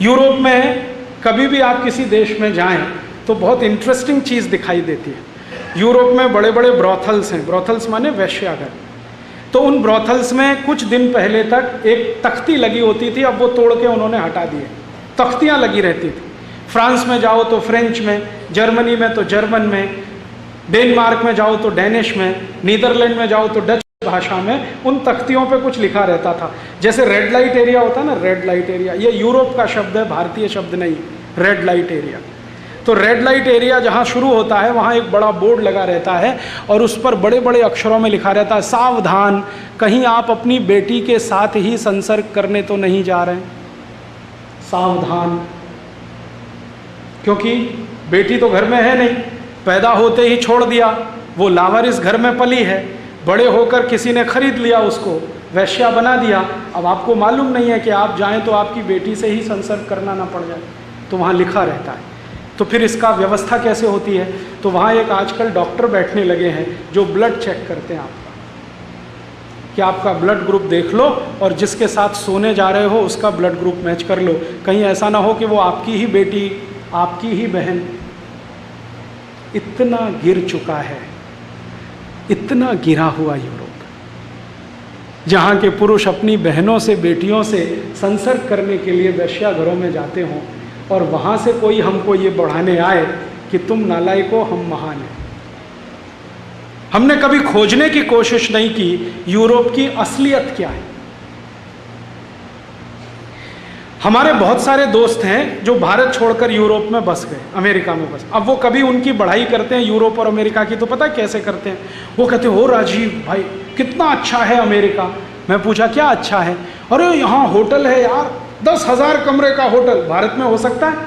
Europe में कभी भी आप किसी देश में जाएं तो बहुत इंटरेस्टिंग चीज़ दिखाई देती है। यूरोप में बड़े बड़े ब्रॉथल्स हैं, ब्रॉथल्स माने वेश्याघर। तो उन ब्रॉथल्स में कुछ दिन पहले तक एक तख्ती लगी होती थी, अब वो तोड़ के उन्होंने हटा दिए। तख्तियाँ लगी रहती थी। फ्रांस में जाओ तो फ्रेंच में, जर्मनी में तो जर्मन में, डेनमार्क में जाओ तो डेनिश में, नीदरलैंड में जाओ तो डच भाषा में उन तख्तियों पे कुछ लिखा रहता था। जैसे रेड लाइट एरिया होता है ना, रेड लाइट एरिया, ये यूरोप का शब्द है, भारतीय शब्द नहीं। रेड लाइट एरिया, तो रेड लाइट एरिया जहाँ शुरू होता है वहाँ एक बड़ा बोर्ड लगा रहता है और उस पर बड़े बड़े अक्षरों में लिखा रहता है, सावधान, कहीं आप अपनी बेटी के साथ ही संसर्ग करने तो नहीं जा रहे हैं, सावधान। क्योंकि बेटी तो घर में है नहीं, पैदा होते ही छोड़ दिया, वो लावारिस घर में पली है, बड़े होकर किसी ने खरीद लिया उसको, वैश्या बना दिया। अब आपको मालूम नहीं है कि आप जाएं तो आपकी बेटी से ही संसर्ग करना ना पड़ जाए, तो वहाँ लिखा रहता है। तो फिर इसका व्यवस्था कैसे होती है? तो वहाँ एक आजकल डॉक्टर बैठने लगे हैं जो ब्लड चेक करते हैं आपका, कि आपका ब्लड ग्रुप देख लो और जिसके साथ सोने जा रहे हो उसका ब्लड ग्रुप मैच कर लो। कहीं ऐसा ना हो कि वो आपकी ही बेटी, आपकी ही बहन। इतना गिर चुका है, इतना गिरा हुआ यूरोप, जहाँ के पुरुष अपनी बहनों से, बेटियों से संसर्ग करने के लिए वेश्याघरों में जाते हों और वहाँ से कोई हमको ये बढ़ाने आए कि तुम नालायको, हम महान हैं। हमने कभी खोजने की कोशिश नहीं की यूरोप की असलियत क्या है। हमारे बहुत सारे दोस्त हैं जो भारत छोड़कर यूरोप में बस गए, अमेरिका में बस। अब वो कभी उनकी बढ़ाई करते हैं यूरोप और अमेरिका की, तो पता है कैसे करते हैं? वो कहते हैं, ओ राजीव भाई कितना अच्छा है अमेरिका। मैं पूछा क्या अच्छा है? अरे यहाँ होटल है यार, 10,000 कमरे का होटल, भारत में हो सकता है?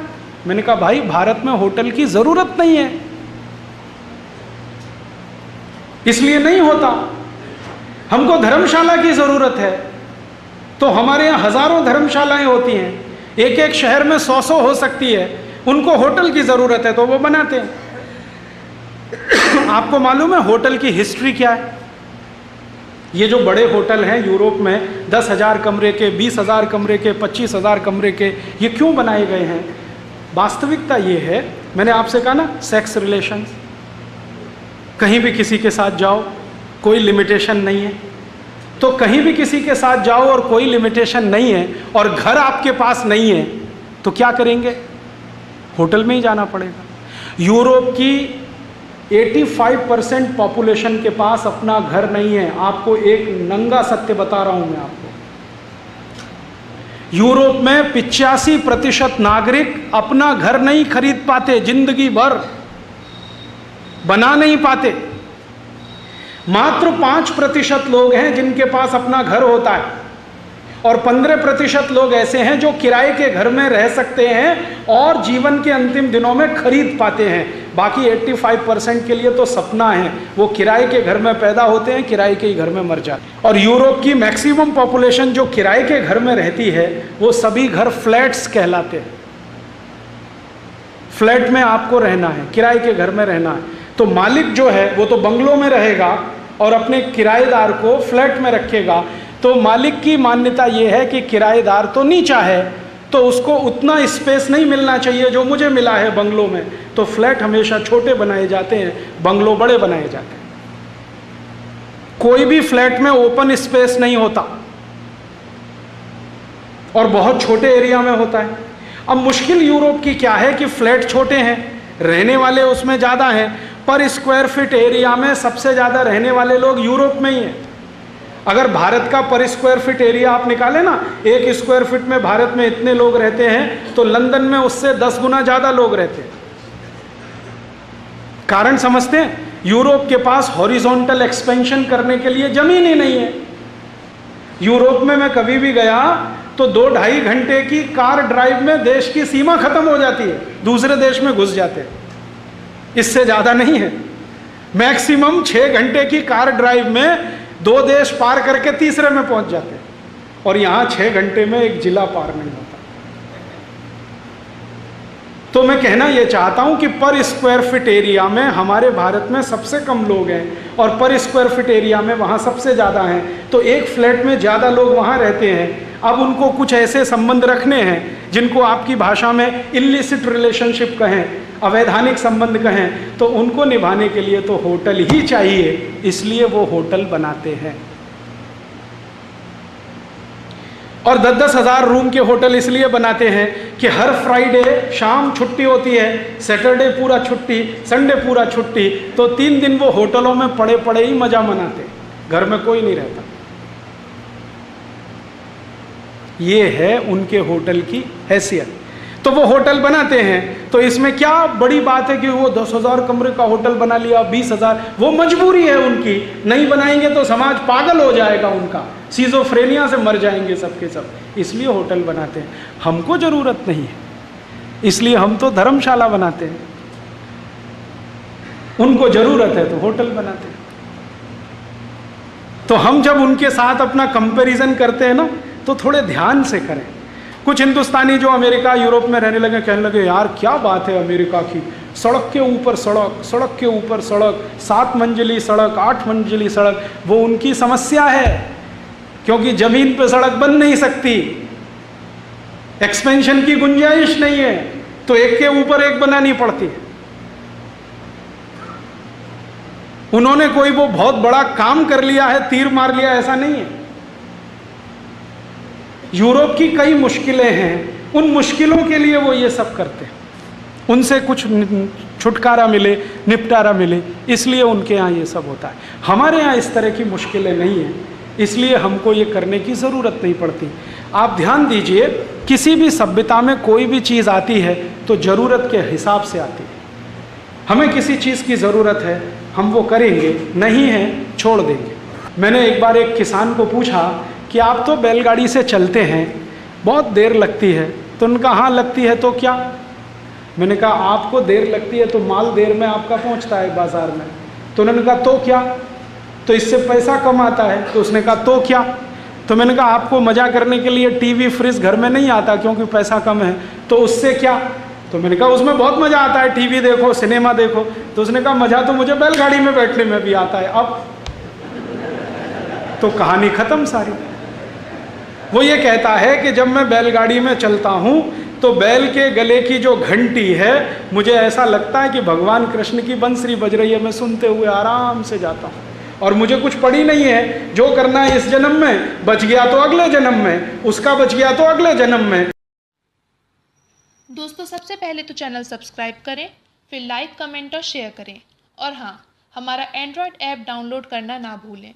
मैंने कहा भाई भारत में होटल की ज़रूरत नहीं है, इसलिए नहीं होता। हमको धर्मशाला की ज़रूरत है, तो हमारे यहाँ हज़ारों धर्मशालाएं होती हैं, एक एक शहर में 100 हो सकती है। उनको होटल की ज़रूरत है तो वो बनाते हैं। आपको मालूम है होटल की हिस्ट्री क्या है? ये जो बड़े होटल हैं यूरोप में, 10,000 कमरे के, 20,000 कमरे के, 25,000 कमरे के, ये क्यों बनाए गए हैं? वास्तविकता ये है, मैंने आपसे कहा ना, सेक्स रिलेशंस। कहीं भी किसी के साथ जाओ, कोई लिमिटेशन नहीं है। तो कहीं भी किसी के साथ जाओ और कोई लिमिटेशन नहीं है और घर आपके पास नहीं है, तो क्या करेंगे? होटल में ही जाना पड़ेगा। यूरोप की 85% पॉपुलेशन के पास अपना घर नहीं है। आपको एक नंगा सत्य बता रहा हूं मैं आपको। यूरोप में 85% नागरिक अपना घर नहीं खरीद पाते, जिंदगी भर बना नहीं पाते। मात्र 5% लोग हैं जिनके पास अपना घर होता है और 15% लोग ऐसे हैं जो किराए के घर में रह सकते हैं और जीवन के अंतिम दिनों में खरीद पाते हैं। बाकी 85% के लिए तो सपना है, वो किराए के घर में पैदा होते हैं, किराए के ही घर में मर जाते हैं। और यूरोप की मैक्सिमम पॉपुलेशन जो किराए के घर में रहती है, वो सभी घर फ्लैट्स कहलाते हैं। फ्लैट में आपको रहना है, किराए के घर में रहना है। तो मालिक जो है वो तो बंगलों में रहेगा और अपने किराएदार को फ्लैट में रखेगा। तो मालिक की मान्यता ये है कि किराएदार तो नीचा है, तो उसको उतना स्पेस नहीं मिलना चाहिए जो मुझे मिला है बंगलों में। तो फ्लैट हमेशा छोटे बनाए जाते हैं, बंगलो बड़े बनाए जाते हैं। कोई भी फ्लैट में ओपन स्पेस नहीं होता और बहुत छोटे एरिया में होता है। अब मुश्किल यूरोप की क्या है कि फ्लैट छोटे हैं, रहने वाले उसमें ज़्यादा हैं, पर स्क्वायर फीट एरिया में सबसे ज़्यादा रहने वाले लोग यूरोप में ही हैं। अगर भारत का पर स्क्वायर फीट एरिया आप निकालें ना, 1 स्क्वायर फीट में भारत में इतने लोग रहते हैं, तो लंदन में उससे 10 गुना ज़्यादा लोग रहते हैं। कारण समझते हैं? यूरोप के पास हॉरिजॉन्टल एक्सपेंशन करने के लिए ज़मीन ही नहीं है। यूरोप में मैं कभी भी गया तो 2-2.5 घंटे की कार ड्राइव में देश की सीमा खत्म हो जाती है, दूसरे देश में घुस जाते हैं। इससे ज़्यादा नहीं है। मैक्सिमम 6 घंटे की कार ड्राइव में 2 देश पार करके तीसरे में पहुंच जाते हैं, और यहाँ 6 घंटे में एक जिला पार नहीं होता। तो मैं कहना यह चाहता हूं कि पर स्क्वायर फीट एरिया में हमारे भारत में सबसे कम लोग हैं और पर स्क्वायर फीट एरिया में वहाँ सबसे ज़्यादा हैं। तो एक फ्लैट में ज़्यादा लोग वहाँ रहते हैं। अब उनको कुछ ऐसे संबंध रखने हैं जिनको आपकी भाषा में इलिसिट रिलेशनशिप कहें, अवैधानिक संबंध कहें, तो उनको निभाने के लिए तो होटल ही चाहिए, इसलिए वो होटल बनाते हैं। और 10-10 हज़ार रूम के होटल इसलिए बनाते हैं कि हर फ्राइडे शाम छुट्टी होती है, सैटरडे पूरा छुट्टी, संडे पूरा छुट्टी, तो 3 दिन वो होटलों में पड़े पड़े ही मजा मनाते, घर में कोई नहीं रहता। ये है उनके होटल की हैसियत। तो वो होटल बनाते हैं, तो इसमें क्या बड़ी बात है कि वो 10,000 कमरे का होटल बना लिया, 20,000, वो मजबूरी है उनकी, नहीं बनाएंगे तो समाज पागल हो जाएगा उनका, सिजोफ्रेनिया से मर जाएंगे सबके सब, इसलिए होटल बनाते हैं। हमको जरूरत नहीं है, इसलिए हम तो धर्मशाला बनाते हैं, उनको जरूरत है तो होटल बनाते हैं। तो हम जब उनके साथ अपना कंपैरिजन करते हैं ना, तो थोड़े ध्यान से करें। कुछ हिंदुस्तानी जो अमेरिका यूरोप में रहने लगे कहने लगे यार क्या बात है अमेरिका की, सड़क के ऊपर सड़क, सड़क के ऊपर सड़क, 7 मंजिली सड़क, 8 मंजिली सड़क। वो उनकी समस्या है, क्योंकि जमीन पे सड़क बन नहीं सकती, एक्सपेंशन की गुंजाइश नहीं है, तो एक के ऊपर एक बनानी पड़ती है। उन्होंने कोई वो बहुत बड़ा काम कर लिया है, तीर मार लिया, ऐसा नहीं है। यूरोप की कई मुश्किलें हैं, उन मुश्किलों के लिए वो ये सब करते हैं, उनसे कुछ छुटकारा मिले, निपटारा मिले, इसलिए उनके यहाँ ये सब होता है। हमारे यहाँ इस तरह की मुश्किलें नहीं हैं, इसलिए हमको ये करने की ज़रूरत नहीं पड़ती। आप ध्यान दीजिए, किसी भी सभ्यता में कोई भी चीज़ आती है तो ज़रूरत के हिसाब से आती है। हमें किसी चीज़ की ज़रूरत है, हम वो करेंगे, नहीं है छोड़ देंगे। मैंने एक बार एक किसान को पूछा कि आप तो बैलगाड़ी से चलते हैं, बहुत देर लगती है, तो उनका हाँ लगती है तो क्या? मैंने कहा आपको देर लगती है तो माल देर में आपका पहुंचता है बाजार में। तो उन्होंने कहा तो क्या? तो इससे पैसा कम आता है। तो उसने कहा तो क्या? तो मैंने कहा आपको मजा करने के लिए टीवी फ्रिज घर में नहीं आता क्योंकि पैसा कम है, तो उससे क्या? तो मैंने कहा उसमें बहुत मजा आता है, टीवी देखो, सिनेमा देखो। तो उसने कहा मजा तो मुझे बैलगाड़ी में बैठने में भी आता है। अब तो कहानी खत्म सारी। वो ये कहता है कि जब मैं बैलगाड़ी में चलता हूँ तो बैल के गले की जो घंटी है, मुझे ऐसा लगता है कि भगवान कृष्ण की बंसरी बज रही है, मैं सुनते हुए आराम से जाता हूँ, और मुझे कुछ पड़ी नहीं है। जो करना है इस जन्म में, बच गया तो अगले जन्म में, उसका बच गया तो अगले जन्म में। दोस्तों, सबसे पहले तो चैनल सब्सक्राइब करें, फिर लाइक, कमेंट और शेयर करें, और हाँ, हमारा एंड्रॉयड ऐप डाउनलोड करना ना भूलें।